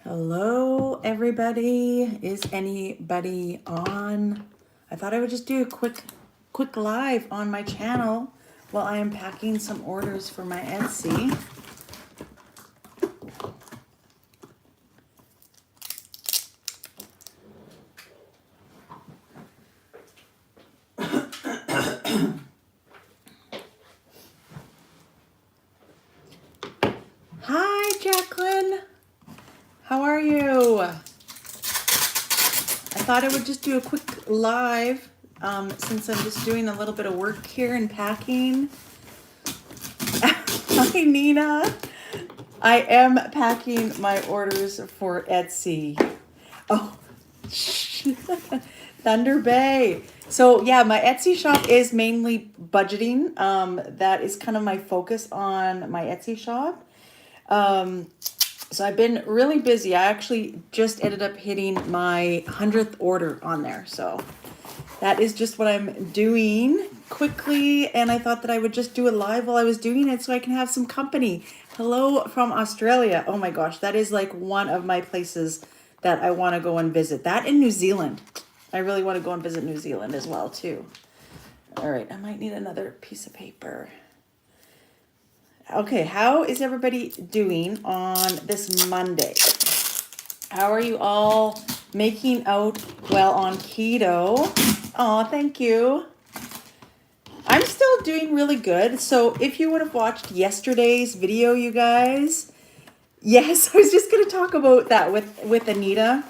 Hello, everybody. Is anybody on? I thought I would just do a quick live on my channel while I am packing some orders for my Etsy. Hi, Jacqueline. How are you? I thought I would just do a quick live since I'm just doing a little bit of work here and packing. Hi, Nina. I am packing my orders for Etsy. Oh, Thunder Bay. So yeah, my Etsy shop is mainly budgeting. That is kind of my focus on my Etsy shop. So I've been really busy. I actually just ended up hitting my 100th order on there. So that is just what I'm doing quickly. And I thought that I would just do it live while I was doing it so I can have some company. Hello from Australia. Oh my gosh, that is like one of my places that I want to go and visit. That in New Zealand. I really want to go and visit New Zealand as well too. All right, I might need another piece of paper. Okay, how is everybody doing on this Monday? How are you all making out well on keto? Oh, thank you. I'm still doing really good. So if you would have watched yesterday's video, you guys, yes, I was just going to talk about that with Anita.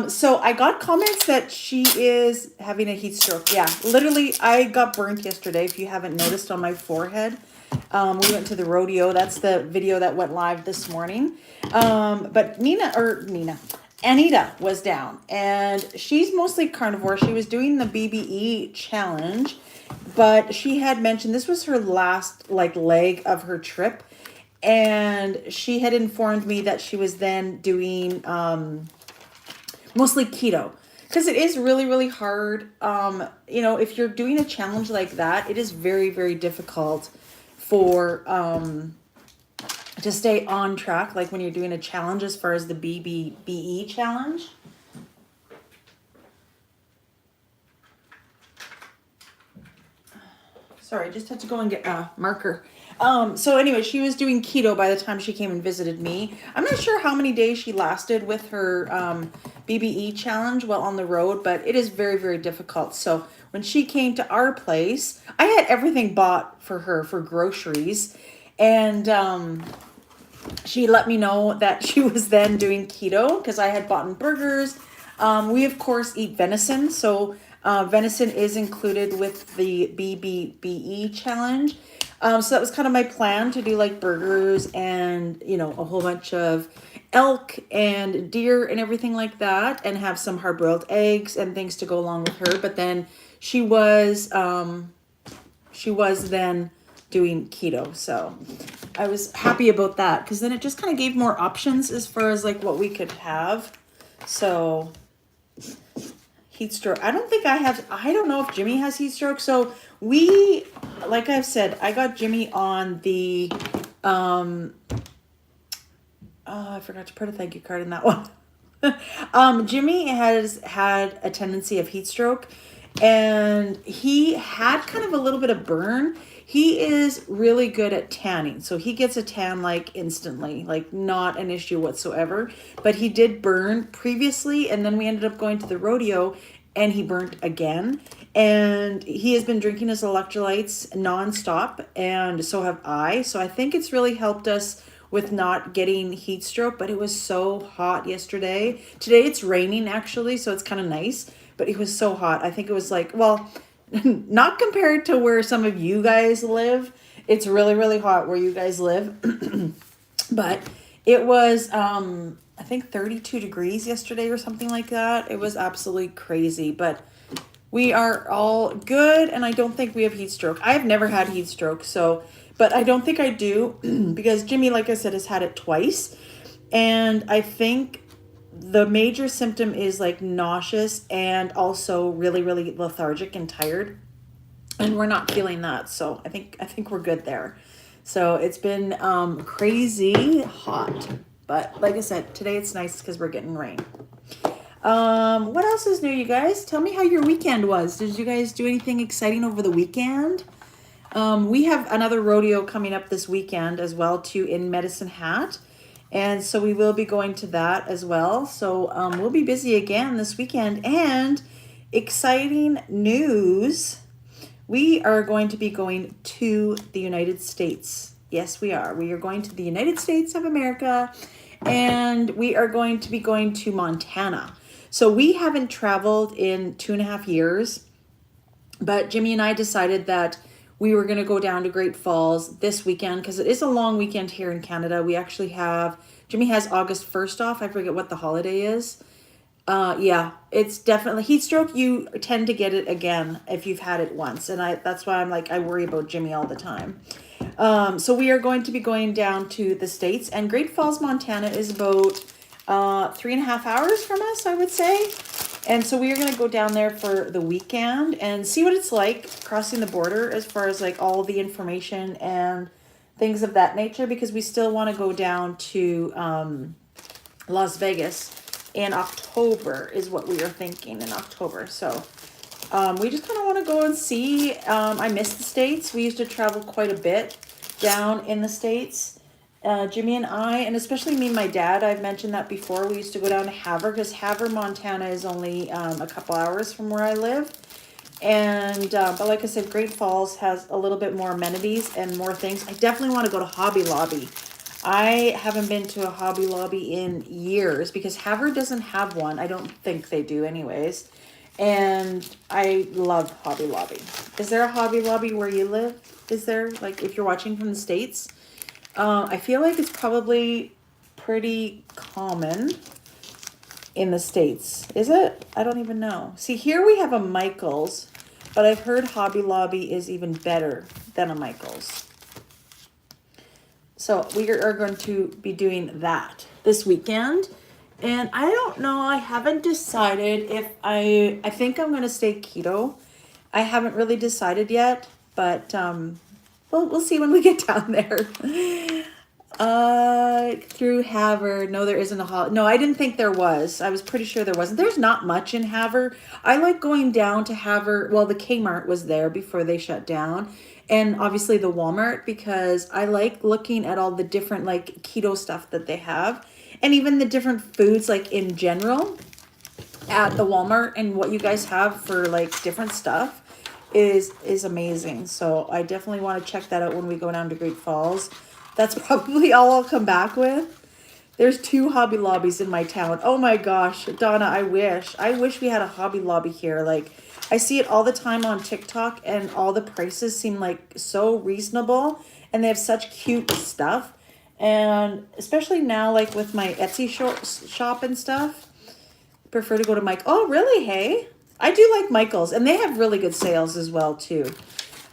So I got comments that she is having a heat stroke. Yeah, literally, I got burnt yesterday, if you haven't noticed, on my forehead. We went to the rodeo. That's the video that went live this morning. But Anita was down, and she's mostly carnivore. She was doing the BBE challenge, but she had mentioned this was her last leg of her trip, and she had informed me that she was then doing mostly keto. Because it is really, really hard. If you're doing a challenge like that, it is very, very difficult for to stay on track, like when you're doing a challenge as far as the BBE challenge. Sorry, I just had to go and get a marker. So anyway, she was doing keto by the time she came and visited me. I'm not sure how many days she lasted with her BBE challenge while on the road, but it is very, very difficult. So when she came to our place, I had everything bought for her for groceries, and she let me know that she was then doing keto because I had bought burgers. We of course eat venison, so venison is included with the BBE challenge. So that was kind of my plan, to do like burgers and, a whole bunch of elk and deer and everything like that, and have some hard-boiled eggs and things to go along with her. But then she was then doing keto. So I was happy about that, because then it just kind of gave more options as far as like what we could have. So heat stroke. I don't think I have. I don't know if Jimmy has heat stroke. So we, like I've said, I got Jimmy on the, I forgot to put a thank you card in that one. Jimmy has had a tendency of heat stroke, and he had kind of a little bit of burn. He is really good at tanning. So he gets a tan like instantly, like not an issue whatsoever. But he did burn previously, and then we ended up going to the rodeo and he burnt again. And he has been drinking his electrolytes nonstop, and so have I. So I think it's really helped us with not getting heat stroke, but it was so hot yesterday. Today it's raining actually, so it's kind of nice, but it was so hot. I think it was like, well, not compared to where some of you guys live. It's really, really hot where you guys live. But it was, I think 32 degrees yesterday or something like that. It was absolutely crazy, but we are all good, and I don't think we have heat stroke. I've never had heat stroke, so, but I don't think I do because Jimmy, like I said, has had it twice. And I think the major symptom is like nauseous and also really, really lethargic and tired. And we're not feeling that. So I think we're good there. So it's been crazy hot. But like I said, today it's nice because we're getting rain. What else is new, you guys? Tell me how your weekend was. Did you guys do anything exciting over the weekend? We have another rodeo coming up this weekend as well, too, in Medicine Hat. And so we will be going to that as well. So we'll be busy again this weekend. And exciting news, we are going to be going to the United States. Yes, we are. We are going to the United States of America. And we are going to be going to Montana. So we haven't traveled in 2.5 years. But Jimmy and I decided that we were going to go down to Great Falls this weekend because it is a long weekend here in Canada. We actually have, Jimmy has August 1st off. I forget what the holiday is. Yeah, it's definitely heat stroke. You tend to get it again if you've had it once. And that's why I'm like, I worry about Jimmy all the time. So we are going to be going down to the States, and Great Falls, Montana is about 3.5 hours from us, I would say. And so we are going to go down there for the weekend and see what it's like crossing the border as far as like all the information and things of that nature, because we still want to go down to Las Vegas in October is what we are thinking, in October. So we just kind of want to go and see. I miss the States. We used to travel quite a bit down in the States. Jimmy and I, and especially me and my dad, I've mentioned that before, we used to go down to Havre, because Havre, Montana is only a couple hours from where I live. And, but like I said, Great Falls has a little bit more amenities and more things. I definitely want to go to Hobby Lobby. I haven't been to a Hobby Lobby in years because Havre doesn't have one. I don't think they do anyways. And I love Hobby Lobby. Is there a Hobby Lobby where you live? Is there, like, if you're watching from the States? I feel like it's probably pretty common in the States. Is it? I don't even know. See, here we have a Michael's, but I've heard Hobby Lobby is even better than a Michael's. So we are going to be doing that this weekend. And I don't know, I haven't decided if I think I'm going to stay keto. I haven't really decided yet, but we'll see when we get down there. Through Havre. No, there isn't a holiday. No, I didn't think there was. I was pretty sure there wasn't. There's not much in Havre. I like going down to Havre. Well, the Kmart was there before they shut down. And obviously the Walmart, because I like looking at all the different like keto stuff that they have. And even the different foods like in general at the Walmart, and what you guys have for like different stuff is amazing. So I definitely want to check that out when we go down to Great Falls. That's probably all I'll come back with. There's 2 Hobby Lobbies in my town. Oh my gosh, Donna, I wish we had a Hobby Lobby here. Like, I see it all the time on TikTok, and all the prices seem like so reasonable, and they have such cute stuff. And especially now, like with my Etsy shop and stuff, I prefer to go to Mike. Oh, really? Hey, I do like Michael's, and they have really good sales as well too.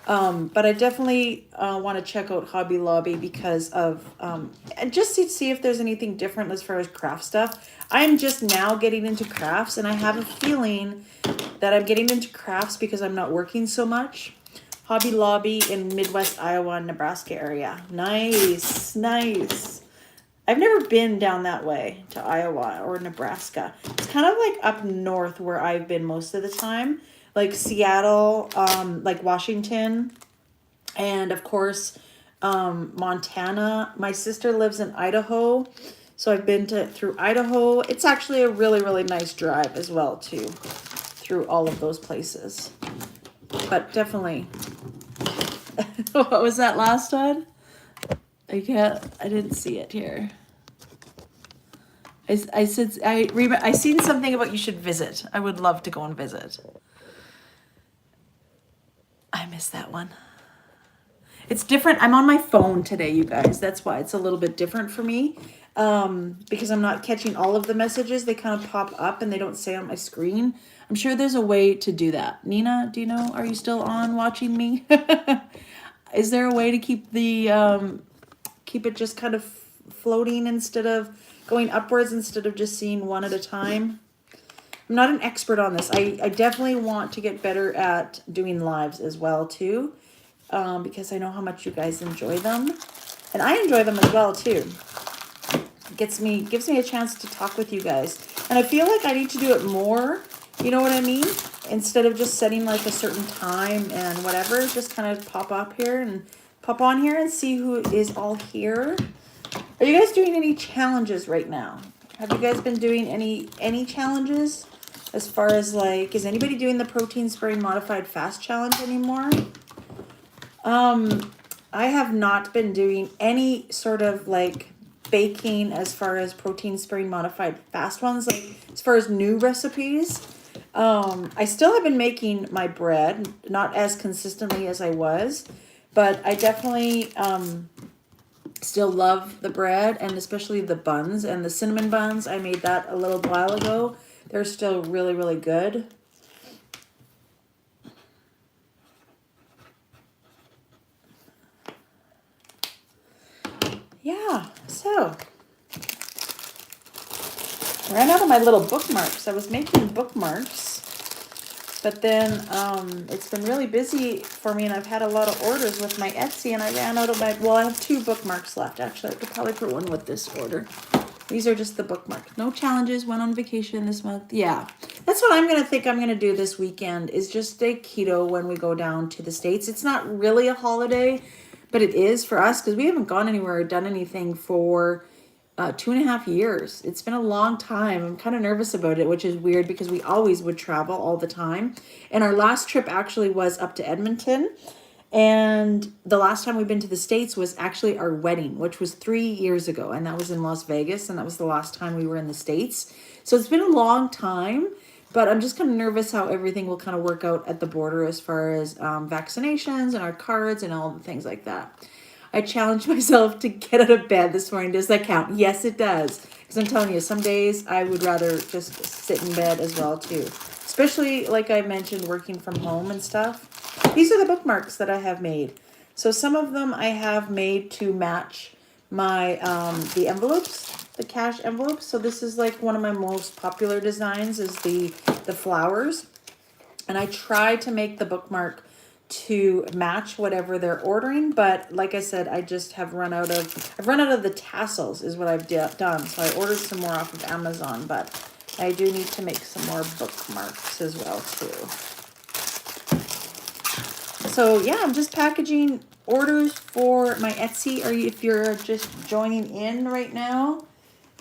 But I definitely want to check out Hobby Lobby because of, and just to see if there's anything different as far as craft stuff. I'm just now getting into crafts, and I have a feeling that I'm getting into crafts because I'm not working so much. Hobby Lobby in Midwest Iowa and Nebraska area. Nice, nice. I've never been down that way to Iowa or Nebraska. It's kind of like up north where I've been most of the time. Like Seattle, like Washington, and of course, Montana. My sister lives in Idaho, so I've been through Idaho. It's actually a really, really nice drive as well, too, through all of those places. But definitely. What was that last one? I didn't see it here. I said, I seen something about you should visit. I would love to go and visit. I missed that one. It's different. I'm on my phone today, you guys. That's why it's a little bit different for me. Because I'm not catching all of the messages. They kind of pop up and they don't say on my screen. I'm sure there's a way to do that. Nina, do you know? Are you still on watching me? Is there a way to keep the keep it just kind of floating instead of going upwards instead of just seeing one at a time. I'm not an expert on this. I definitely want to get better at doing lives as well too, because I know how much you guys enjoy them, and I enjoy them as well too. Gives me a chance to talk with you guys, and I feel like I need to do it more. You know what I mean? Instead of just setting like a certain time and whatever, just kind of pop up here and pop on here and see who is all here. Are you guys doing any challenges right now? Have you guys been doing any challenges? As far as like, is anybody doing the protein sparing modified fast challenge anymore? I have not been doing any sort of like baking as far as protein sparing modified fast ones, like as far as new recipes. I still have been making my bread, not as consistently as I was, but I definitely still love the bread, and especially the buns and the cinnamon buns. I made that a little while ago. They're still really, really good. Yeah, so I ran out of my little bookmarks. I was making bookmarks, but then it's been really busy for me, and I've had a lot of orders with my Etsy, and I ran out of my, well, I have 2 bookmarks left. Actually, I could probably put one with this order. These are just the bookmarks. No challenges. Went on vacation this month. Yeah, that's what I'm going to think I'm going to do this weekend, is just stay keto when we go down to the States. It's not really a holiday, but it is for us because we haven't gone anywhere or done anything for 2.5 years. It's been a long time. I'm kind of nervous about it, which is weird because we always would travel all the time. And our last trip actually was up to Edmonton. And the last time we've been to the States was actually our wedding, which was 3 years ago. And that was in Las Vegas. And that was the last time we were in the States. So it's been a long time. But I'm just kind of nervous how everything will kind of work out at the border as far as vaccinations and our cards and all the things like that. I challenged myself to get out of bed this morning. Does that count? Yes, it does. Because I'm telling you, some days I would rather just sit in bed as well too. Especially, like I mentioned, working from home and stuff. These are the bookmarks that I have made. So some of them I have made to match my the envelopes, the cash envelopes. So this is like one of my most popular designs is the flowers. And I try to make the bookmark to match whatever they're ordering, but like I said, I just have run out of the tassels is what I've done. So I ordered some more off of Amazon, but I do need to make some more bookmarks as well too. So yeah, I'm just packaging orders for my Etsy, or if you're just joining in right now,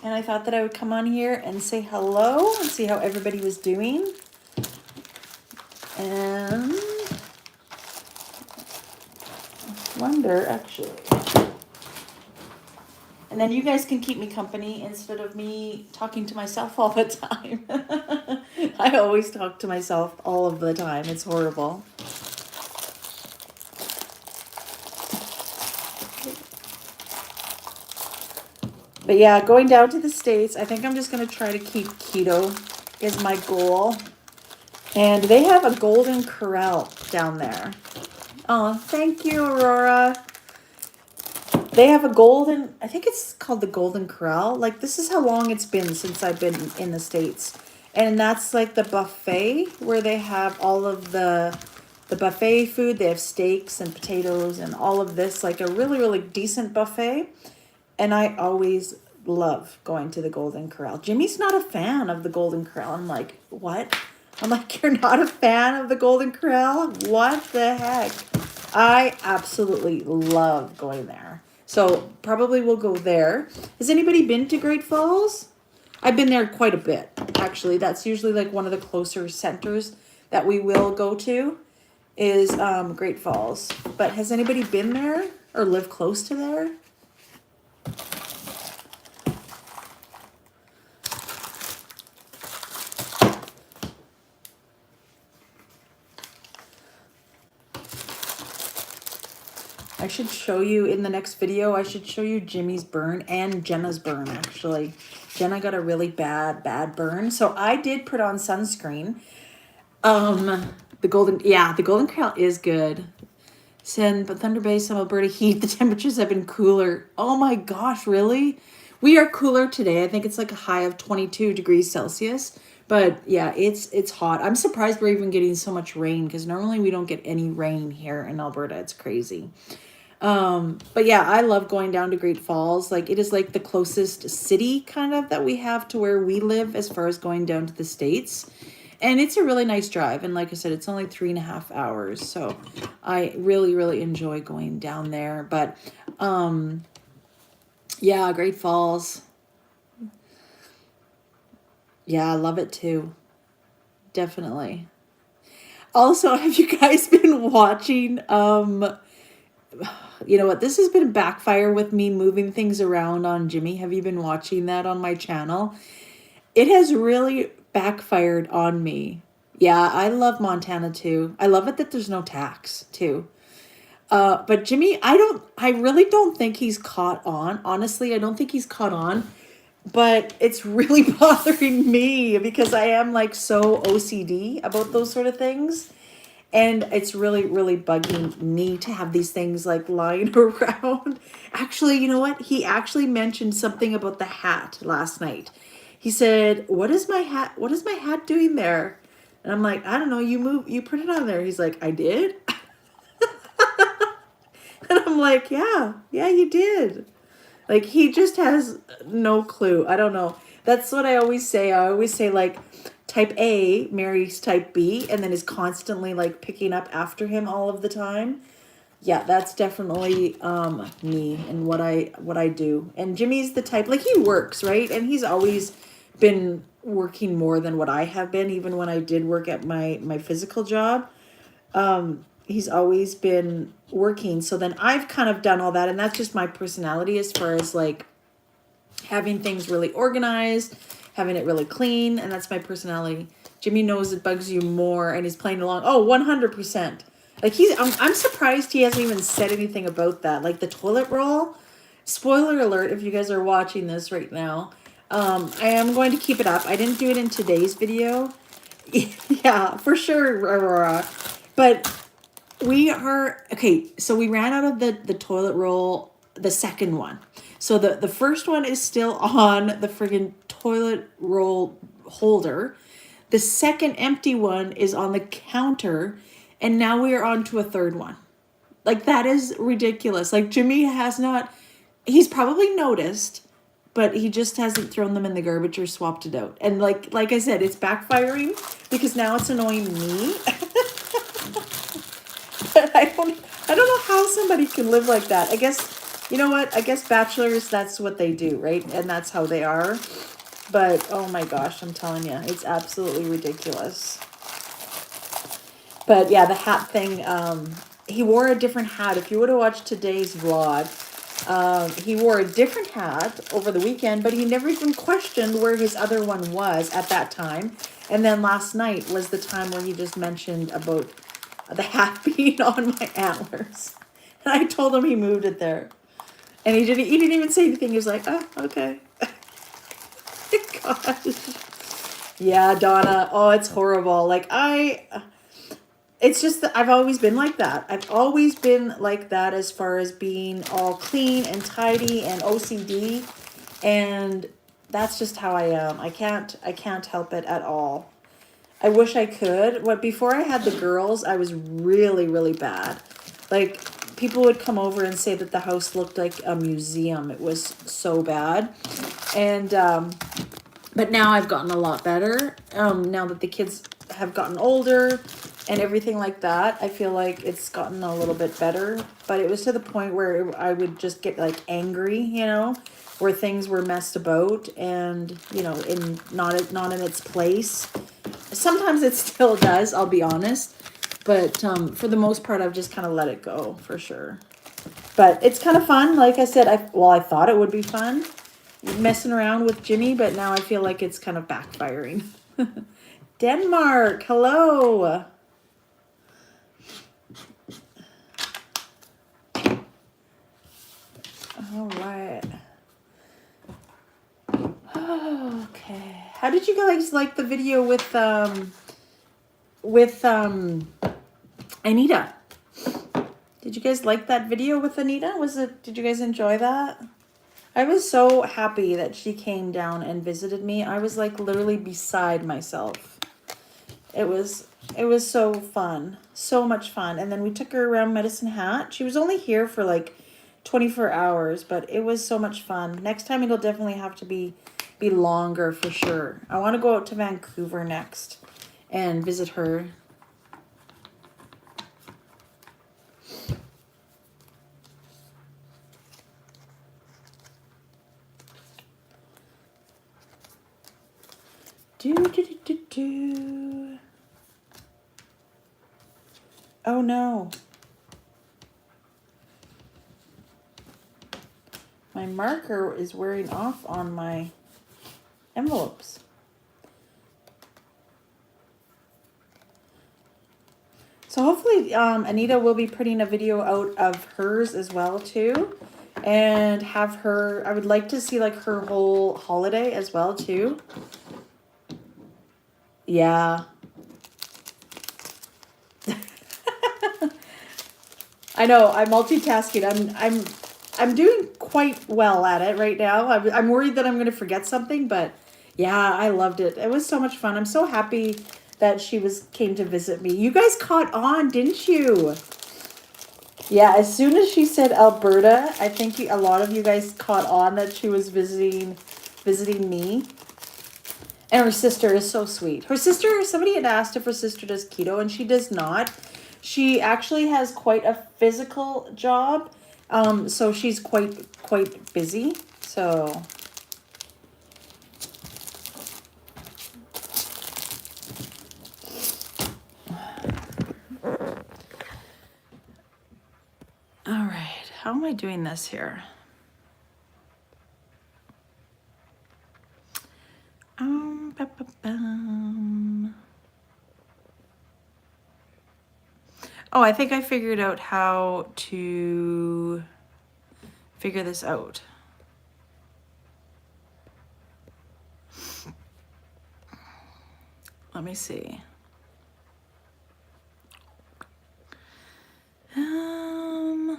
and I thought that I would come on here and say hello and see how everybody was doing. And wonder actually, and then you guys can keep me company instead of me talking to myself all the time. I always talk to myself all of the time. It's horrible. But yeah, going down to the States, I think I'm just going to try to keep keto is my goal. And they have a Golden Corral down there. Oh, thank you, Aurora. They have a golden, I think it's called the Golden Corral. Like, this is how long it's been since I've been in the States. And that's like the buffet where they have all of the buffet food. They have steaks and potatoes and all of this, like a really, really decent buffet. And I always love going to the Golden Corral. Jimmy's not a fan of the Golden Corral. I'm like, what? I'm like, you're not a fan of the Golden Corral? What the heck? I absolutely love going there. So probably we'll go there. Has anybody been to Great Falls? I've been there quite a bit, actually. That's usually like one of the closer centers that we will go to is Great Falls. But has anybody been there or lived close to there? I should show you in the next video, I should show you Jimmy's burn and Jenna's burn, actually. Jenna got a really bad burn. So I did put on sunscreen. The Golden Corral is good. But Thunder Bay, some Alberta heat, the temperatures have been cooler. Oh my gosh, really? We are cooler today. I think it's like a high of 22 degrees Celsius. But yeah, it's hot. I'm surprised we're even getting so much rain because normally we don't get any rain here in Alberta. It's crazy. But yeah, I love going down to Great Falls. Like it is like the closest city kind of that we have to where we live as far as going down to the States. And it's a really nice drive. And like I said, it's only 3.5 hours. So I really, really enjoy going down there. But yeah, Great Falls. Yeah, I love it too. Definitely. Also, have you guys been watching you know what? This has been backfire with me moving things around on Jimmy. Have you been watching that on my channel? It has really backfired on me. Yeah, I love Montana too. I love it that there's no tax too. But Jimmy, I really don't think he's caught on. Honestly, I don't think he's caught on. But it's really bothering me because I am like so OCD about those sort of things. And it's really, really bugging me to have these things like lying around. Actually, you know what? He actually mentioned something about the hat last night. He said, what is my hat doing there? And I'm like, I don't know, you put it on there. He's like, I did? And I'm like, yeah, you did. Like, he just has no clue. I don't know. That's what I always say. I always say, like, type A marries type B and then is constantly, like, picking up after him all of the time. Yeah, that's definitely me and what I do. And Jimmy's the type, like, he works, right? And he's always been working more than what I have been, even when I did work at my physical job. He's always been working. So then I've kind of done all that. And that's just my personality as far as like having things really organized, having it really clean. And that's my personality. Jimmy knows it bugs you more and he's playing along. Oh, 100%. Like I'm surprised he hasn't even said anything about that. Like the toilet roll. Spoiler alert if you guys are watching this right now. I am going to keep it up. I didn't do it in today's video. Yeah, for sure, Aurora. But we are, okay, so we ran out of the toilet roll, the second one. So the first one is still on the friggin' toilet roll holder. The second empty one is on the counter. And now we are on to a third one. Like, that is ridiculous. Like, Jimmy has not, he's probably noticed, but he just hasn't thrown them in the garbage or swapped it out. And like I said, it's backfiring because now it's annoying me. But I don't know how somebody can live like that. I guess, you know what? I guess bachelors, that's what they do, right? And that's how they are. But, oh my gosh, I'm telling you, it's absolutely ridiculous. But yeah, the hat thing, he wore a different hat. If you would have watched today's vlog, he wore a different hat over the weekend, but he never even questioned where his other one was at that time. And then last night was the time where he just mentioned about the hat being on my antlers. And I told him he moved it there. And he didn't even say anything. He was like, oh, okay. Gosh. Yeah, Donna. Oh, it's horrible. Like, it's just that I've always been like that. I've always been like that as far as being all clean and tidy and OCD. And that's just how I am. I can't help it at all. I wish I could. But before I had the girls, I was really, really bad. Like, people would come over and say that the house looked like a museum. It was so bad. And, but now I've gotten a lot better. Now that the kids have gotten older and everything like that, I feel like it's gotten a little bit better. But it was to the point where I would just get like angry, you know, where things were messed about and, you know, not in its place. Sometimes it still does, I'll be honest. But for the most part, I've just kind of let it go, for sure. But it's kind of fun. Like I said, I thought it would be fun messing around with Jimmy, but now I feel like it's kind of backfiring. Denmark, hello. All right. Okay. How did you guys like the video with Anita? Did you guys like that video with Anita? Did you guys enjoy that? I was so happy that she came down and visited me. I was like literally beside myself. It was so fun. So much fun. And then we took her around Medicine Hat. She was only here for like 24 hours, but it was so much fun. Next time it'll definitely have to be longer for sure. I want to go out to Vancouver next and visit her. Oh no. My marker is wearing off on my envelopes. So hopefully Anita will be putting a video out of hers as well too. And have her, I would like to see like her whole holiday as well too. Yeah. I know, I'm multitasking. I'm doing quite well at it right now. I'm worried that I'm going to forget something, but yeah, I loved it. It was so much fun. I'm so happy that she came to visit me. You guys caught on, didn't you? Yeah, as soon as she said Alberta, I think a lot of you guys caught on that she was visiting me. And her sister is so sweet. Her sister, somebody had asked if her sister does keto, and she does not. She actually has quite a physical job, so she's quite busy. So all right, how am I doing this here? Oh, I think I figured out how to figure this out. Let me see. I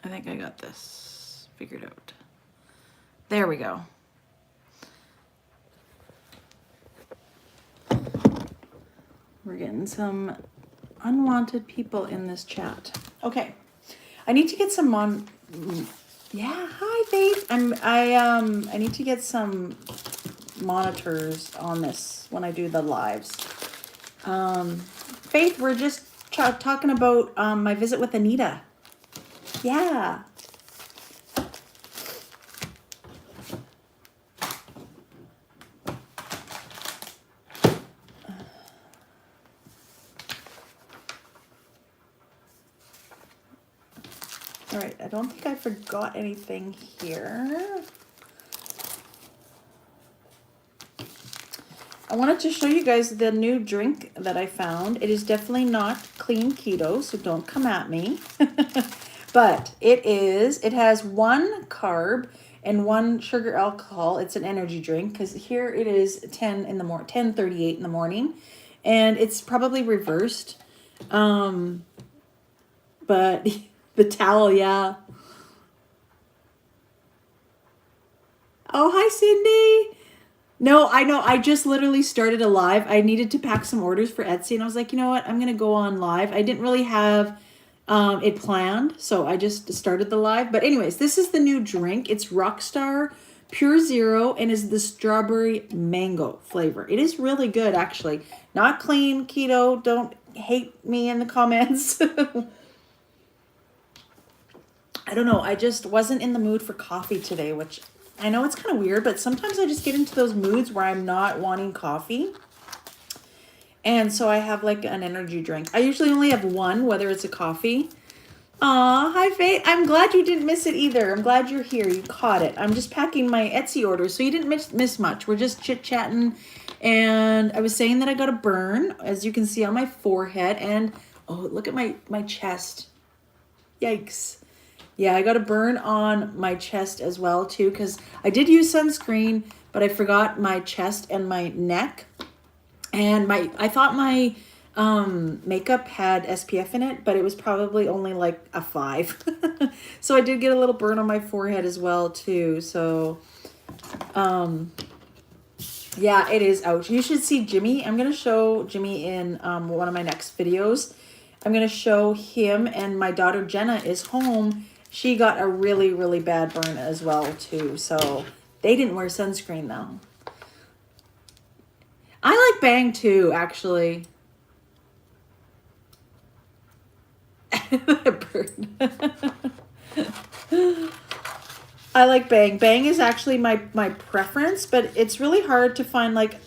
think I got this figured out. There we go. We're getting some unwanted people in this chat. Okay, I need to get some yeah, hi Faith. I need to get some monitors on this when I do the lives. Faith, we're just talking about my visit with Anita. Yeah. All right, I don't think I forgot anything here. I wanted to show you guys the new drink that I found. It is definitely not clean keto, so don't come at me. But it has 1 carb and 1 sugar alcohol. It's an energy drink because here it is 10:38 in the morning, and it's probably reversed. But the towel, yeah. Oh, hi Cindy. No, I know. I just literally started a live. I needed to pack some orders for Etsy, and I was like, you know what? I'm gonna go on live. I didn't really have it planned, so I just started the live. But anyways, this is the new drink. It's Rockstar Pure Zero and is the strawberry mango flavor. It is really good, actually. Not clean keto. Don't hate me in the comments. I don't know. I just wasn't in the mood for coffee today, which I know it's kind of weird, but sometimes I just get into those moods where I'm not wanting coffee. And so I have like an energy drink. I usually only have one, whether it's a coffee. Aw, hi Faith. I'm glad you didn't miss it either. I'm glad you're here. You caught it. I'm just packing my Etsy orders, so you didn't miss much. We're just chit-chatting. And I was saying that I got a burn, as you can see on my forehead. And, oh, look at my chest. Yikes. Yeah, I got a burn on my chest as well, too, because I did use sunscreen, but I forgot my chest and my neck. And I thought my makeup had SPF in it, but it was probably only like a 5. So I did get a little burn on my forehead as well too. So yeah, it is out. You should see Jimmy. I'm going to show Jimmy in one of my next videos. I'm going to show him, and my daughter Jenna is home. She got a really, really bad burn as well too. So they didn't wear sunscreen though. I like Bang too, actually. I like Bang. Bang is actually my preference, but it's really hard to find like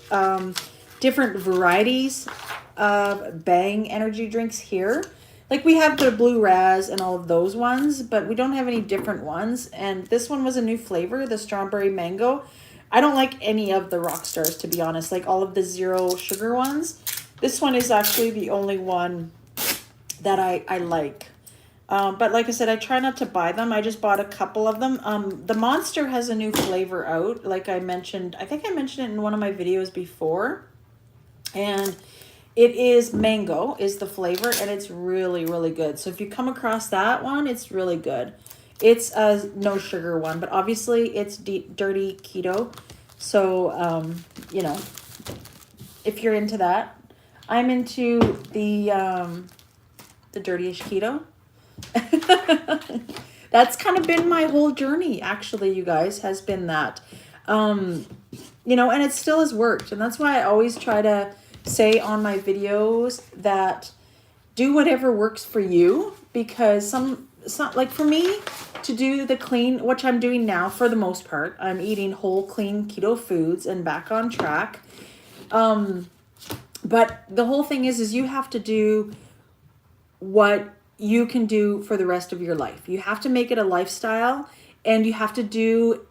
different varieties of Bang energy drinks here. Like we have the Blue Raz and all of those ones, but we don't have any different ones. And this one was a new flavor, the strawberry mango. I don't like any of the rock stars, to be honest, like all of the zero sugar ones. This one is actually the only one that I like. But like I said, I try not to buy them. I just bought a couple of them. The Monster has a new flavor out. Like I mentioned, I think I mentioned it in one of my videos before. And it is mango is the flavor, and it's really, really good. So if you come across that one, it's really good. It's a no sugar one, but obviously it's dirty keto. So, you know, if you're into that, I'm into the dirty-ish keto. That's kind of been my whole journey, actually, you guys, has been that. You know, and it still has worked. And that's why I always try to say on my videos that do whatever works for you, because it's not like for me to do the clean, which I'm doing now for the most part. I'm eating whole, clean keto foods and back on track. But the whole thing is you have to do what you can do for the rest of your life. You have to make it a lifestyle, and you have to do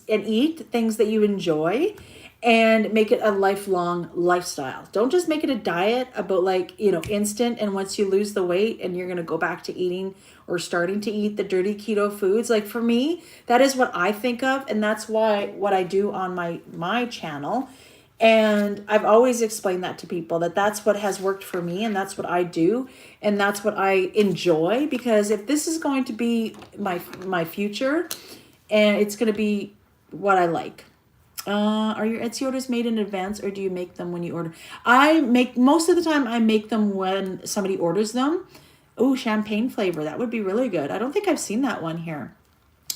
and eat things that you enjoy and make it a lifelong lifestyle. Don't just make it a diet about like, you know, instant, and once you lose the weight and you're going to go back to eating or starting to eat the dirty keto foods. Like for me, that is what I think of, and that's why what I do on my channel. And I've always explained that to people, that that's what has worked for me, and that's what I do, and that's what I enjoy. Because if this is going to be my future, and it's going to be what I like. Are your Etsy orders made in advance, or do you make them when you order? Most of the time I make them when somebody orders them. Oh, champagne flavor. That would be really good. I don't think I've seen that one here.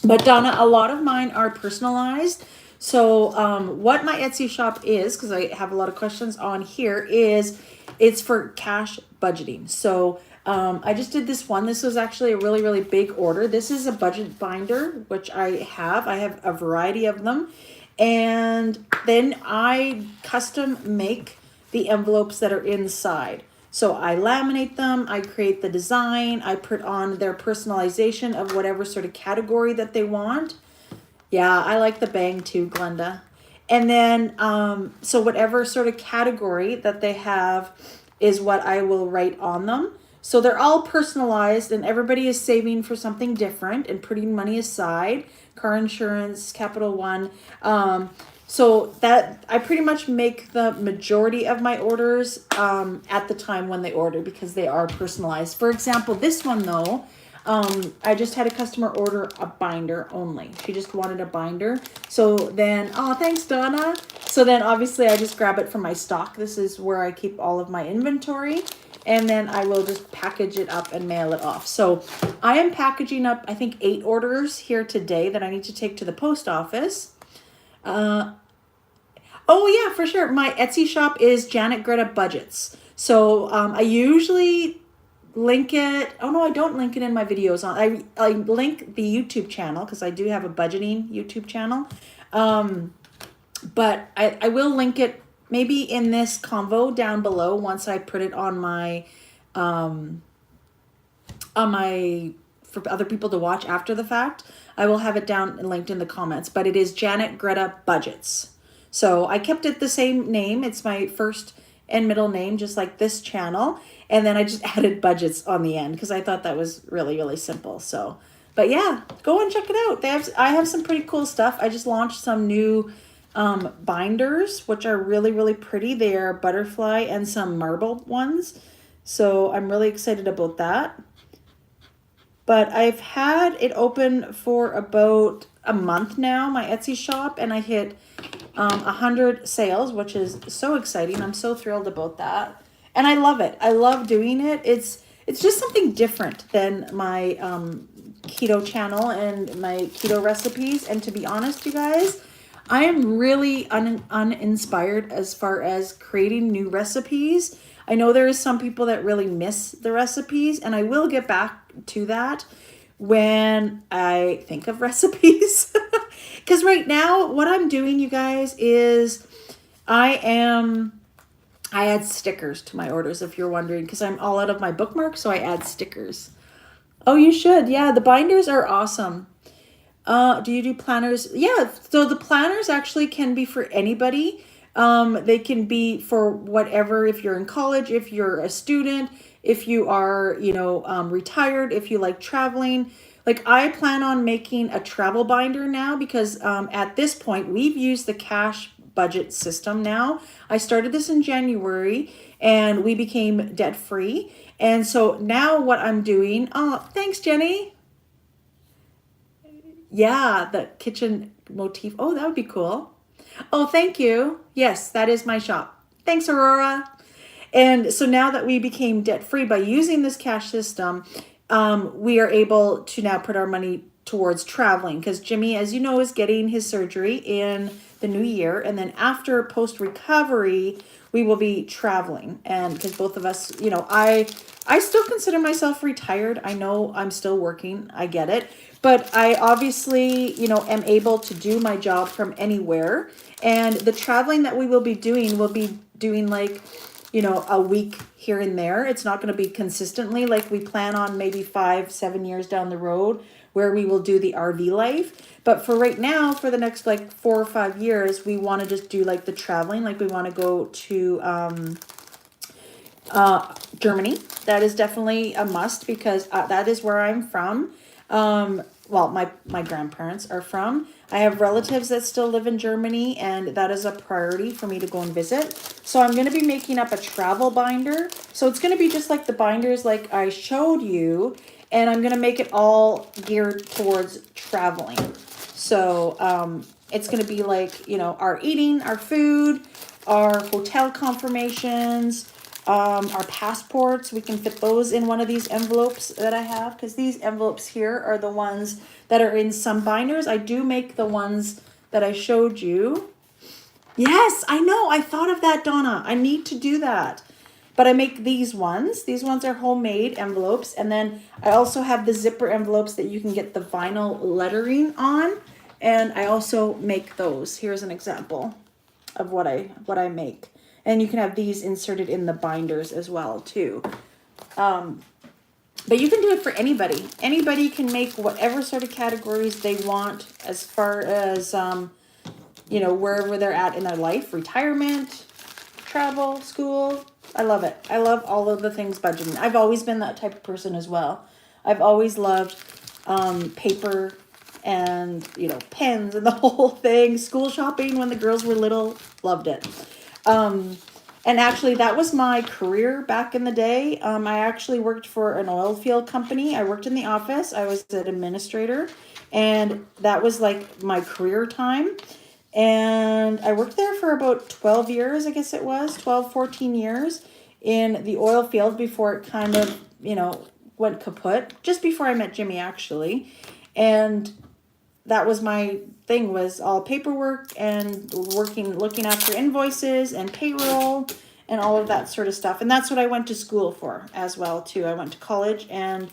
But Donna, a lot of mine are personalized. So what my Etsy shop is, because I have a lot of questions on here, is it's for cash budgeting. So I just did this one. This was actually a really, really big order. This is a budget binder, which I have. I have a variety of them. And then I custom make the envelopes that are inside. So I laminate them, I create the design, I put on their personalization of whatever sort of category that they want. Yeah, I like the Bang too, Glenda. And then, so whatever sort of category that they have is what I will write on them. So they're all personalized, and everybody is saving for something different and putting money aside. Car insurance, Capital One. So that I pretty much make the majority of my orders at the time when they order, because they are personalized. For example, this one though, I just had a customer order a binder only. She just wanted a binder. So then, oh, thanks, Donna. So then obviously I just grab it from my stock. This is where I keep all of my inventory. And then I will just package it up and mail it off. So I am packaging up, I think, 8 orders here today that I need to take to the post office. Oh yeah, for sure. My Etsy shop is Janet Greta Budgets. So I usually link it. Oh no, I don't link it in my videos. I link the YouTube channel, because I do have a budgeting YouTube channel. But I will link it maybe in this convo down below once I put it on my for other people to watch after the fact. I will have it down and linked in the comments, but it is Janet Greta Budgets. So I kept it the same name. It's my first and middle name, just like this channel. And then I just added budgets on the end because I thought that was really, really simple. So, but yeah, go and check it out. I have some pretty cool stuff. I just launched some new binders, which are really, really pretty. They are butterfly and some marble ones. So I'm really excited about that. But I've had it open for about a month now, my Etsy shop, and I hit 100 sales, which is so exciting. I'm so thrilled about that. And I love it. I love doing it. It's just something different than my keto channel and my keto recipes. And to be honest, you guys, I am really uninspired as far as creating new recipes. I know there is some people that really miss the recipes, and I will get back to that when I think of recipes. Because right now, what I'm doing, you guys, is I add stickers to my orders, if you're wondering, because I'm all out of my bookmarks, so I add stickers. Oh, you should. Yeah, the binders are awesome. Do you do planners? Yeah, so the planners actually can be for anybody. They can be for whatever, if you're in college, if you're a student, if you are, retired, if you like traveling. Like I plan on making a travel binder now because at this point we've used the cash budget system now. I started this in January and we became debt free. And so now what I'm doing, oh, thanks, Jenny. Yeah, the kitchen motif. Oh, that would be cool. Oh, thank you. Yes, that is my shop. Thanks, Aurora. And so now that we became debt free by using this cash system, we are able to now put our money towards traveling because Jimmy, as you know, is getting his surgery in the new year. And then after post recovery, we will be traveling. And because both of us, I still consider myself retired. I know I'm still working. I get it. But I obviously, am able to do my job from anywhere. And the traveling that we will be doing like, a week here and there. It's not going to be consistently like we plan on maybe 5-7 years down the road where we will do the RV life. But for right now, for the next like 4 or 5 years, we want to just do like the traveling. Like we want to go to Germany. That is definitely a must because that is where I'm from. Well, my grandparents are from. I have relatives that still live in Germany, and that is a priority for me to go and visit. So I'm going to be making up a travel binder. So it's going to be just like the binders like I showed you, and I'm going to make it all geared towards traveling. So it's going to be like, our eating, our food, our hotel confirmations, our passports. We can fit those in one of these envelopes that I have because these envelopes here are the ones that are in some binders. I do make the ones that I showed you. Yes, I know. I thought of that, Donna. I need to do that. But I make these ones. These ones are homemade envelopes. And then I also have the zipper envelopes that you can get the vinyl lettering on. And I also make those. Here's an example of what I make. And you can have these inserted in the binders as well, too. But you can do it for anybody. Anybody can make whatever sort of categories they want as far as, wherever they're at in their life. Retirement, travel, school. I love it. I love all of the things budgeting. I've always been that type of person as well. I've always loved paper and, pens and the whole thing. School shopping when the girls were little. Loved it. And actually that was my career back in the day. I actually worked for an oil field company. I worked in the office. I was an administrator and that was like my career time. And I worked there for about 12 years, I guess it was 14 years in the oil field before it kind of, went kaput, just before I met Jimmy actually. And that was my thing, was all paperwork and looking after invoices and payroll and all of that sort of stuff. And that's what I went to school for as well too. I went to college and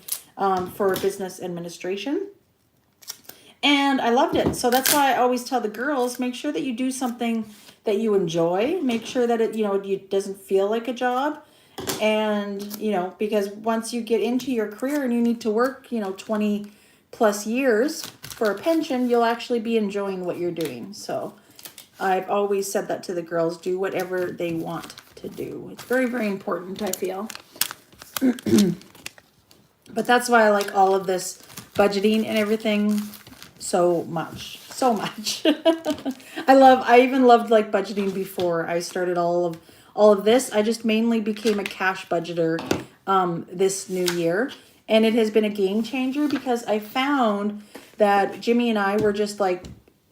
for business administration. And I loved it. So that's why I always tell the girls, make sure that you do something that you enjoy. Make sure that it doesn't feel like a job. And, because once you get into your career and you need to work, 20 plus years for a pension, you'll actually be enjoying what you're doing. So I've always said that to the girls, do whatever they want to do. It's very, very important, I feel. But that's why I like all of this budgeting and everything. so much, so much. I even loved like budgeting before I started all of this. I just mainly became a cash budgeter this new year, and it has been a game changer because I found that Jimmy and I were just like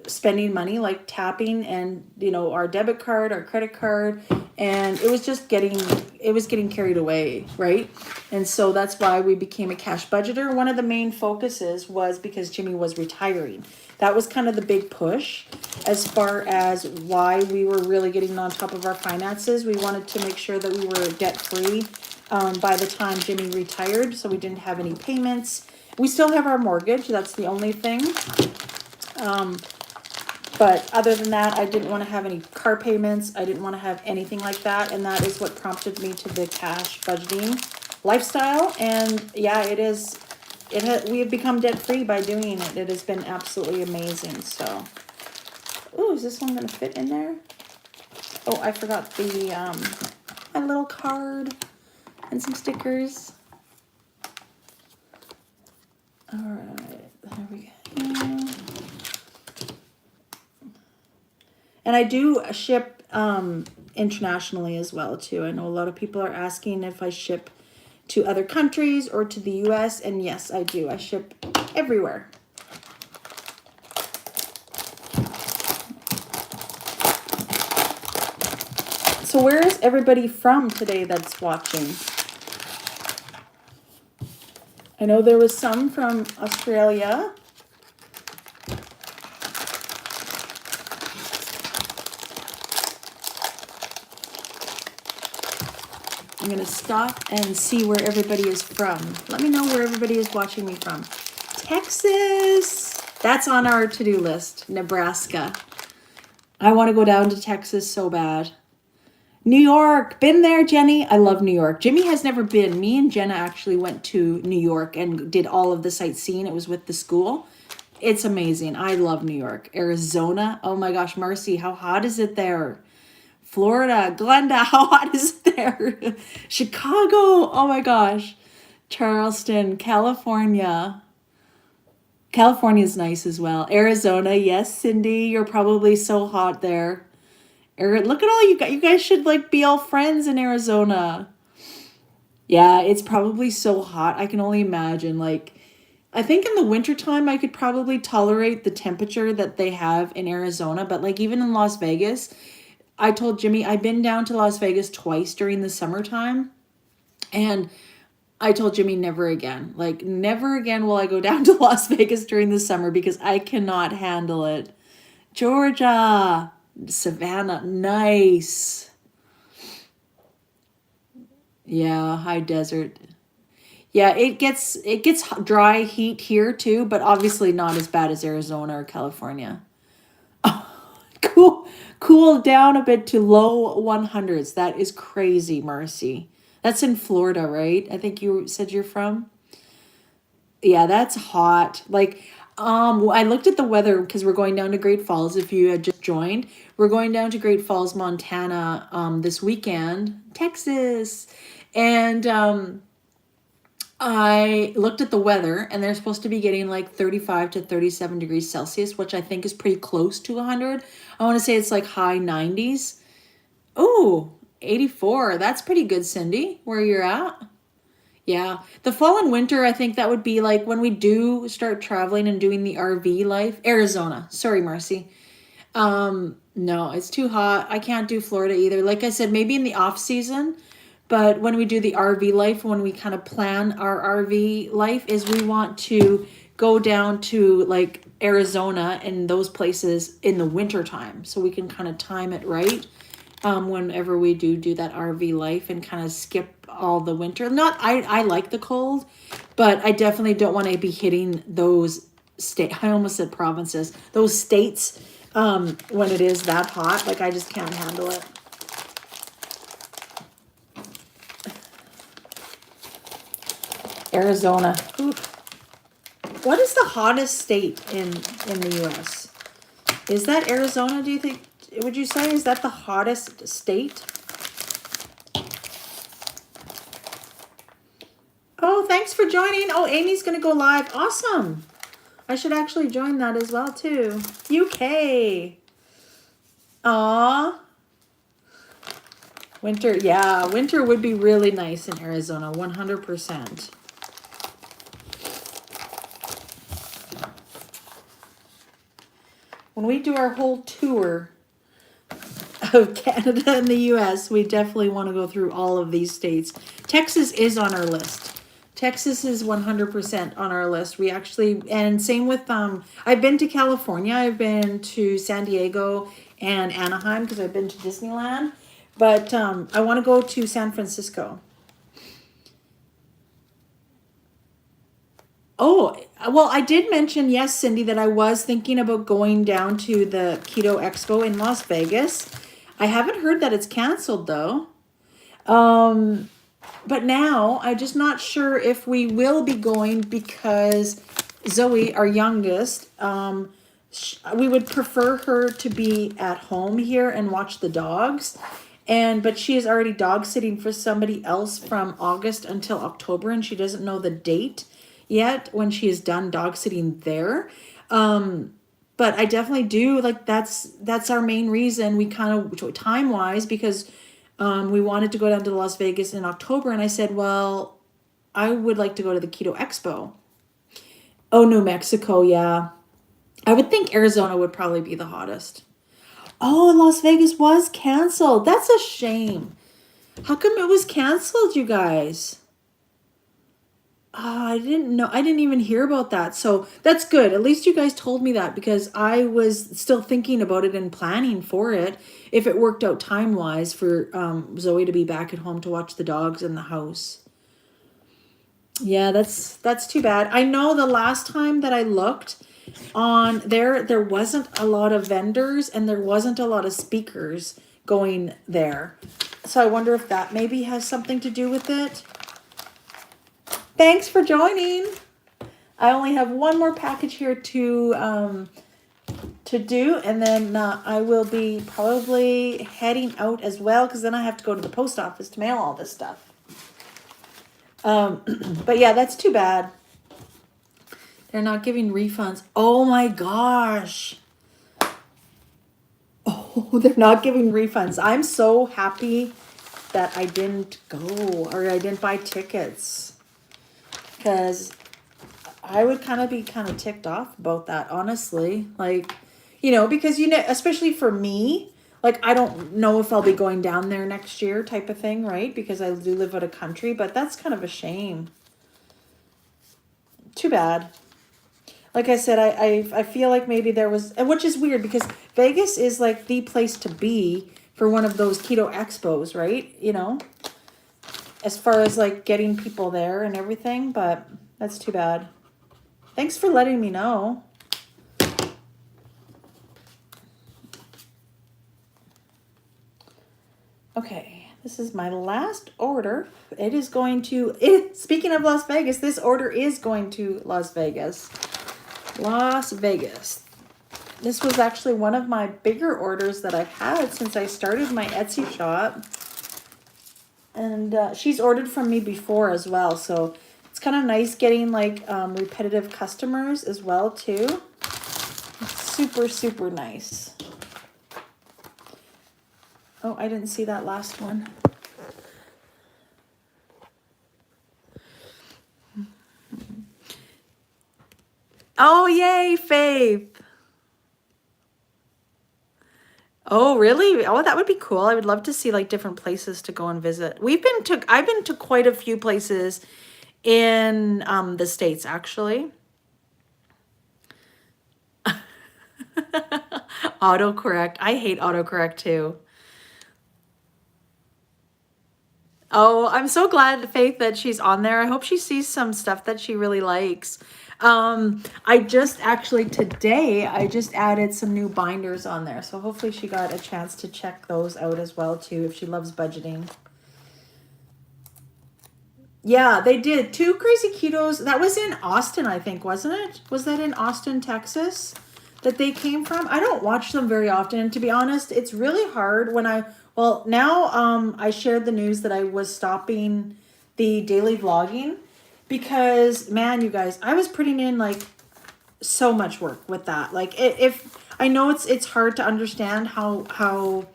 spending money, like tapping and our debit card, our credit card, and it was getting carried away, right? And so that's why we became a cash budgeter. One of the main focuses was because Jimmy was retiring. That was kind of the big push as far as why we were really getting on top of our finances. We wanted to make sure that we were debt free by the time Jimmy retired, so we didn't have any payments. We still have our mortgage. That's the only thing. But other than that, I didn't want to have any car payments. I didn't want to have anything like that. And that is what prompted me to the cash budgeting lifestyle. And yeah, we have become debt free by doing it. It has been absolutely amazing. So, ooh, is this one going to fit in there? Oh, I forgot my little card and some stickers. All right, there we go. And I do ship internationally as well, too. I know a lot of people are asking if I ship to other countries or to the US. And yes, I do. I ship everywhere. So where is everybody from today that's watching? I know there was some from Australia. I'm going to stop and see where everybody is from. Let me know where everybody is watching me from. Texas. That's on our to-do list. Nebraska. I want to go down to Texas so bad. New York. Been there, Jenny? I love New York. Jimmy has never been. Me and Jenna actually went to New York and did all of the sightseeing. It was with the school. It's amazing. I love New York. Arizona. Oh my gosh, Marcy, how hot is it there? Florida, Glenda, how hot is it there? Chicago, oh my gosh. Charleston, California. California's nice as well. Arizona, yes, Cindy, you're probably so hot there. Look at all you guys. You guys should like be all friends in Arizona. Yeah, it's probably so hot. I can only imagine. Like, I think in the wintertime, I could probably tolerate the temperature that they have in Arizona. But like even in Las Vegas, I told Jimmy, I've been down to Las Vegas twice during the summertime. And I told Jimmy never again. Like, never again will I go down to Las Vegas during the summer because I cannot handle it. Georgia, Savannah, nice. Yeah, high desert. Yeah, it gets dry heat here too, but obviously not as bad as Arizona or California. Cool down a bit to low 100s. That is crazy, Marcy. That's in Florida, right? I think you said you're from. Yeah, that's hot. Like, I looked at the weather because we're going down to Great Falls. If you had just joined, we're going down to Great Falls, Montana, this weekend, Texas, and I looked at the weather, and they're supposed to be getting like 35 to 37 degrees Celsius, which I think is pretty close to 100. I want to say it's like high 90s. Oh, 84. That's pretty good, Cindy, where you're at. Yeah. The fall and winter, I think that would be like when we do start traveling and doing the RV life. Arizona. Sorry, Marcy. No, it's too hot. I can't do Florida either. Like I said, maybe in the off season. But when we do the RV life, when we kind of plan our RV life, is we want to go down to like Arizona and those places in the winter time. So we can kind of time it right whenever we do that RV life and kind of skip all the winter. I like the cold, but I definitely don't want to be hitting those I almost said provinces, those states when it is that hot. Like I just can't handle it. Arizona. Ooh. What is the hottest state in the U.S.? Is that Arizona, do you think? Would you say, is that the hottest state? Oh, thanks for joining. Oh, Amy's going to go live. Awesome. I should actually join that as well too. UK. Aw. Winter, yeah, winter would be really nice in Arizona, 100%. When we do our whole tour of Canada and the US, we definitely want to go through all of these states. Texas is on our list. Texas is 100% on our list. We actually, and same with, I've been to California. I've been to San Diego and Anaheim because I've been to Disneyland. But I want to go to San Francisco. Oh, well, I did mention, yes, Cindy, that I was thinking about going down to the Keto Expo in Las Vegas. I haven't heard that it's canceled, though. But now I'm just not sure if we will be going because Zoe, our youngest, we would prefer her to be at home here and watch the dogs. But she is already dog sitting for somebody else from August until October, and she doesn't know the date yet when she is done dog sitting there. But I definitely do, like, that's our main reason. We kind of, time-wise, because we wanted to go down to Las Vegas in October, and I said, well, I would like to go to the Keto Expo. Oh, New Mexico, yeah. I would think Arizona would probably be the hottest. Oh, Las Vegas was canceled. That's a shame. How come it was canceled, you guys? I didn't know. I didn't even hear about that. So that's good. At least you guys told me that because I was still thinking about it and planning for it if it worked out time-wise for Zoe to be back at home to watch the dogs in the house. Yeah, that's too bad. I know the last time that I looked on there wasn't a lot of vendors and there wasn't a lot of speakers going there. So I wonder if that maybe has something to do with it. Thanks for joining. I only have one more package here to do, and then I will be probably heading out as well because then I have to go to the post office to mail all this stuff. But yeah, that's too bad. They're not giving refunds. Oh my gosh. Oh, they're not giving refunds. I'm so happy that I didn't go or I didn't buy tickets. Because I would be ticked off about that, honestly. Like, because, especially for me, like, I don't know if I'll be going down there next year type of thing, right? Because I do live out of country, but that's kind of a shame. Too bad. Like I said, I feel like maybe there was, which is weird because Vegas is like the place to be for one of those keto expos, right? As far as like getting people there and everything, but that's too bad. Thanks for letting me know. Okay, this is my last order. It is going to, speaking of Las Vegas, this order is going to Las Vegas. Las Vegas. This was actually one of my bigger orders that I've had since I started my Etsy shop. And she's ordered from me before as well. So it's kind of nice getting like repetitive customers as well too. It's super, super nice. Oh, I didn't see that last one. Oh, yay, Faith. Oh, really? Oh, that would be cool. I would love to see like different places to go and visit. I've been to quite a few places in the States, actually. Autocorrect. I hate autocorrect too. Oh, I'm so glad, Faith, that she's on there. I hope she sees some stuff that she really likes. I just today, I just added some new binders on there. So hopefully she got a chance to check those out as well too, if she loves budgeting. Yeah, they did. 2 Crazy Ketos. That was in Austin, I think, wasn't it? Was that in Austin, Texas that they came from? I don't watch them very often. And to be honest, it's really hard when now I shared the news that I was stopping the daily vlogging because, man, you guys, I was putting in like so much work with that. Like if I know it's hard to understand how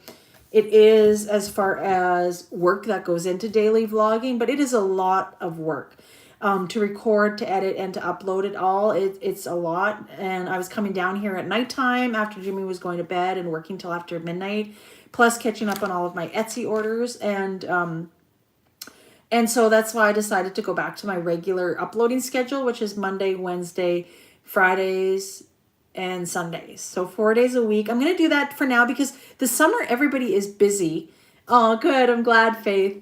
it is as far as work that goes into daily vlogging, but it is a lot of work. To record, to edit, and to upload it all. It's a lot. And I was coming down here at nighttime after Jimmy was going to bed and working till after midnight, plus catching up on all of my Etsy orders. And so that's why I decided to go back to my regular uploading schedule, which is Monday, Wednesday, Fridays, and Sundays. So 4 days a week. I'm going to do that for now because the summer, everybody is busy. Oh, good. I'm glad, Faith.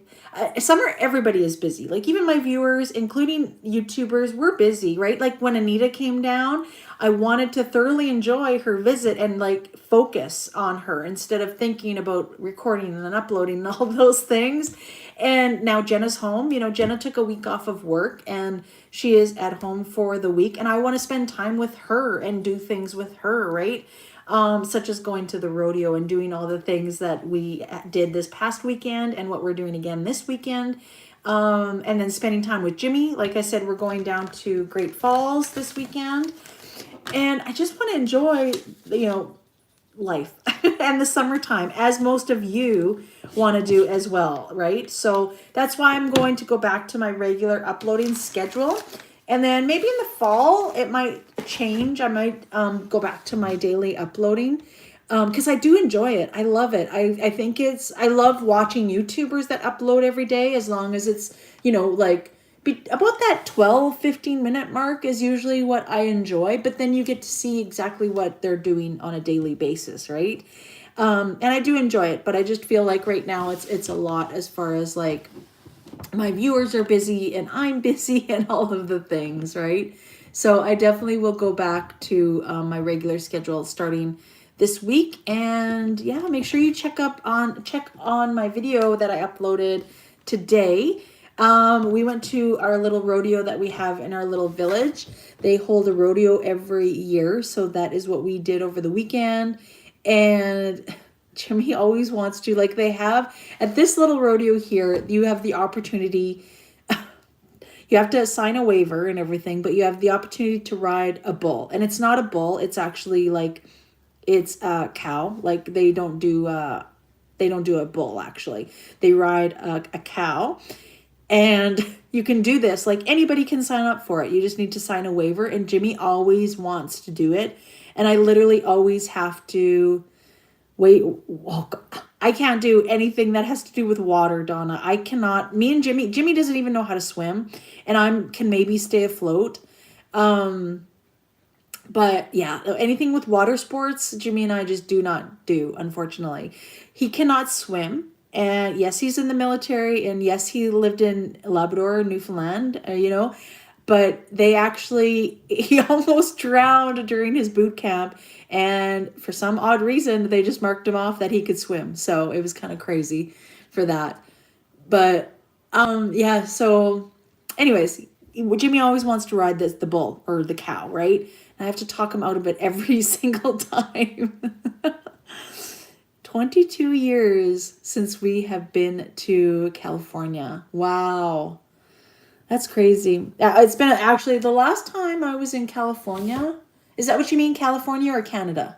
Summer, everybody is busy. Like even my viewers, including YouTubers, we're busy, right? Like when Anita came down, I wanted to thoroughly enjoy her visit and like focus on her instead of thinking about recording and then uploading and all those things. And now Jenna's home. You know, Jenna took a week off of work and she is at home for the week. And I want to spend time with her and do things with her, right? Such as going to the rodeo and doing all the things that we did this past weekend and what we're doing again this weekend. And then spending time with Jimmy. Like I said, we're going down to Great Falls this weekend. And I just want to enjoy, you know, life and the summertime, as most of you want to do as well, right? So that's why I'm going to go back to my regular uploading schedule. And then maybe in the fall, it might change. I might go back to my daily uploading because I do enjoy it. I love it. I think I love watching YouTubers that upload every day, as long as it's, you know, like about that 12-15 minute mark is usually what I enjoy. But then you get to see exactly what they're doing on a daily basis, right? And I do enjoy it, but I just feel like right now it's a lot as far as like, my viewers are busy and I'm busy and all of the things, right? So I definitely will go back to my regular schedule starting this week. And yeah, make sure you check on my video that I uploaded today. We went to our little rodeo that we have in our little village. They hold a rodeo every year, so that is what we did over the weekend. And Jimmy always wants to, like they have at this little rodeo here, you have the opportunity, you have to sign a waiver and everything, but you have the opportunity to ride a bull. And it's not a bull, it's actually like, it's a cow. Like they don't do a bull actually. They ride a cow. And you can do this, like anybody can sign up for it. You just need to sign a waiver. And Jimmy always wants to do it. And I literally always have to wait. I can't do anything that has to do with water, Donna. I cannot. Me and Jimmy doesn't even know how to swim. And I can maybe stay afloat. But yeah, anything with water sports, Jimmy and I just do not do, unfortunately. He cannot swim. And yes, he's in the military, and yes, he lived in Labrador, Newfoundland, you know, but he almost drowned during his boot camp, and for some odd reason, they just marked him off that he could swim. So it was kind of crazy for that. But yeah, so anyways, Jimmy always wants to ride the bull or the cow, right? And I have to talk him out of it every single time. 22 years since we have been to California. Wow. That's crazy. It's been actually the last time I was in California. Is that what you mean, California or Canada?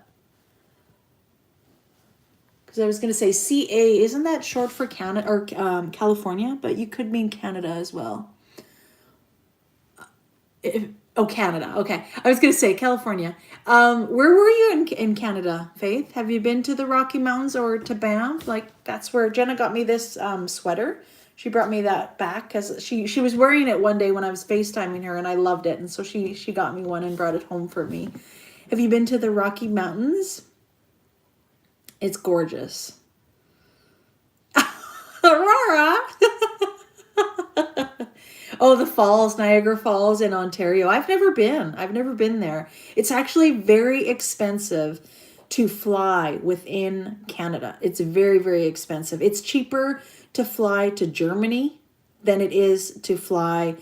Because I was going to say CA, isn't that short for Canada or California? But you could mean Canada as well. Canada. Okay. I was going to say California. Where were you in Canada, Faith? Have you been to the Rocky Mountains or to Banff? Like, that's where Jenna got me this sweater. She brought me that back because she was wearing it one day when I was FaceTiming her, and I loved it. And so she got me one and brought it home for me. Have you been to the Rocky Mountains? It's gorgeous. Aurora! Oh, the falls, Niagara Falls in Ontario. I've never been there. It's actually very expensive to fly within Canada. It's very, very expensive. It's cheaper to fly to Germany than it is to fly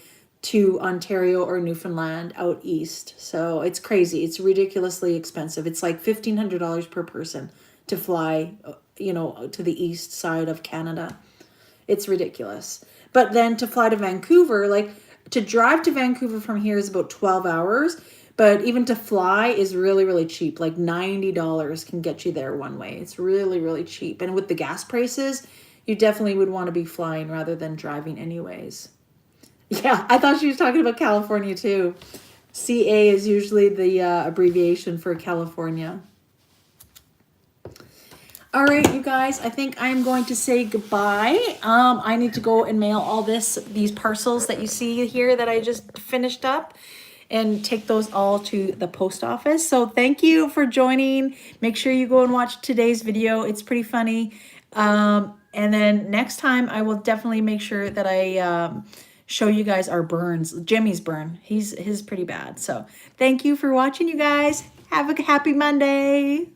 to Ontario or Newfoundland out east. So it's crazy. It's ridiculously expensive. It's like $1,500 per person to fly, you know, to the east side of Canada. It's ridiculous. But then to fly to Vancouver, like to drive to Vancouver from here is about 12 hours. But even to fly is really, really cheap. Like $90 can get you there one way. It's really, really cheap. And with the gas prices, you definitely would want to be flying rather than driving anyways. Yeah, I thought she was talking about California too. CA is usually the abbreviation for California. All right, you guys, I think I'm going to say goodbye. I need to go and mail all these parcels that you see here that I just finished up and take those all to the post office. So thank you for joining. Make sure you go and watch today's video. It's pretty funny. And then next time I will definitely make sure that I show you guys our burns. Jimmy's burn. His pretty bad. So thank you for watching, you guys. Have a happy Monday.